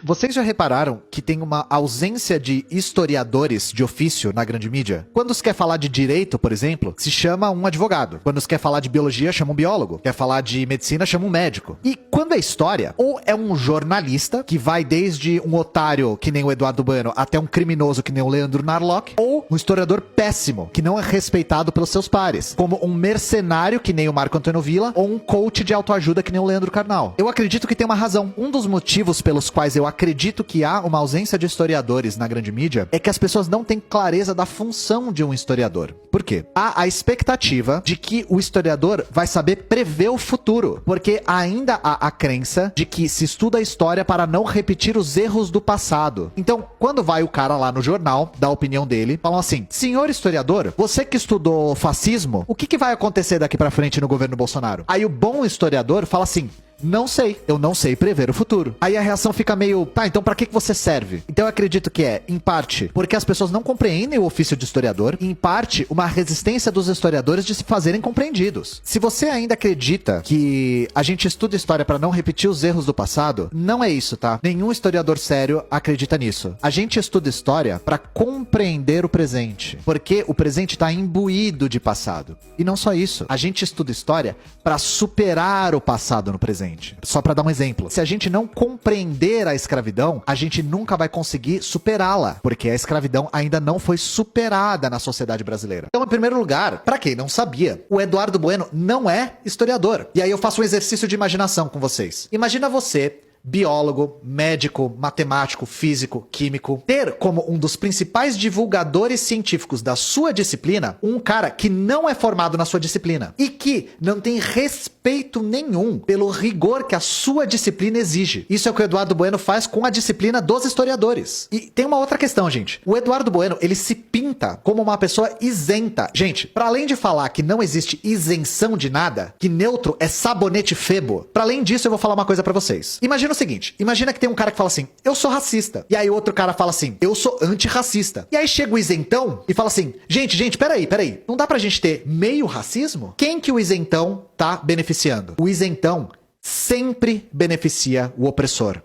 Vocês já repararam que tem uma ausência de historiadores de ofício na grande mídia? Quando se quer falar de direito, por exemplo, se chama um advogado. Quando se quer falar de biologia, chama um biólogo. Quer falar de medicina, chama um médico. E quando é história, ou é um jornalista, que vai desde um otário que nem o Eduardo Bueno, até um criminoso que nem o Leandro Narlock, ou um historiador péssimo, que não é respeitado pelos seus pares, como um mercenário que nem o Marco Antônio Villa, ou um coach de autoajuda que nem o Leandro Carnal. Eu acredito que tem uma razão. Um dos motivos pelos quais eu acredito que há uma ausência de historiadores na grande mídia é que as pessoas não têm clareza da função de um historiador. Por quê? Há a expectativa de que o historiador vai saber prever o futuro, porque ainda há a crença de que se estuda a história para não repetir os erros do passado. Então, quando vai o cara lá no jornal, dá a opinião dele, falam assim: senhor historiador, você que estudou fascismo, o que vai acontecer daqui pra frente no governo Bolsonaro? Aí o bom historiador fala assim: não sei, eu não sei prever o futuro. Aí a reação fica meio, tá, então pra que você serve? Então eu acredito que é, em parte, porque as pessoas não compreendem o ofício de historiador, e em parte, uma resistência dos historiadores de se fazerem compreendidos. Se você ainda acredita que a gente estuda história pra não repetir os erros do passado, não é isso, tá? Nenhum historiador sério acredita nisso. A gente estuda história pra compreender o presente, porque o presente tá imbuído de passado. E não só isso, a gente estuda história pra superar o passado no presente. Só pra dar um exemplo, se a gente não compreender a escravidão, a gente nunca vai conseguir superá-la, porque a escravidão ainda não foi superada na sociedade brasileira. Então, em primeiro lugar, pra quem não sabia, o Eduardo Bueno não é historiador. E aí eu faço um exercício de imaginação com vocês. Imagina você, biólogo, médico, matemático, físico, químico, ter como um dos principais divulgadores científicos da sua disciplina um cara que não é formado na sua disciplina e que não tem respeito nenhum pelo rigor que a sua disciplina exige. Isso é o que o Eduardo Bueno faz com a disciplina dos historiadores. E tem uma outra questão, gente. O Eduardo Bueno, ele se pinta como uma pessoa isenta. Gente, para além de falar que não existe isenção de nada, que neutro é sabonete febo, para além disso eu vou falar uma coisa para vocês. Imagina o seguinte, imagina que tem um cara que fala assim: eu sou racista. E aí outro cara fala assim: eu sou antirracista. E aí chega o isentão e fala assim: gente, peraí. Não dá pra gente ter meio racismo? Quem que o isentão tá beneficiando? O isentão sempre beneficia o opressor.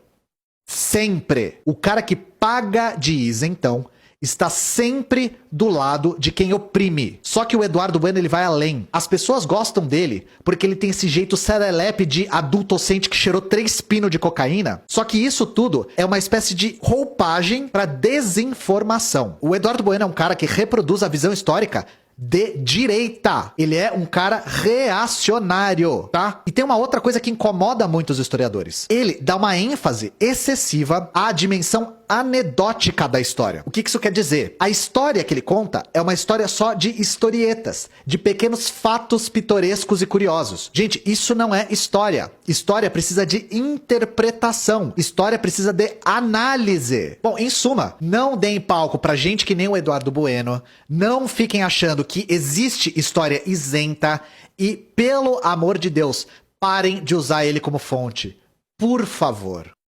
Sempre. O cara que paga de isentão está sempre do lado de quem oprime. Só que o Eduardo Bueno, ele vai além. As pessoas gostam dele porque ele tem esse jeito serelepe de adultocente que cheirou 3 pinos de cocaína. Só que isso tudo é uma espécie de roupagem para desinformação. O Eduardo Bueno é um cara que reproduz a visão histórica de direita. Ele é um cara reacionário, tá? E tem uma outra coisa que incomoda muito os historiadores. Ele dá uma ênfase excessiva à dimensão anedótica da história. O que isso quer dizer? A história que ele conta é uma história só de historietas, de pequenos fatos pitorescos e curiosos. Gente, isso não é história. História precisa de interpretação. História precisa de análise. Bom, em suma, não deem palco pra gente que nem o Eduardo Bueno. Não fiquem achando que existe história isenta e, pelo amor de Deus, parem de usar ele como fonte. Por favor.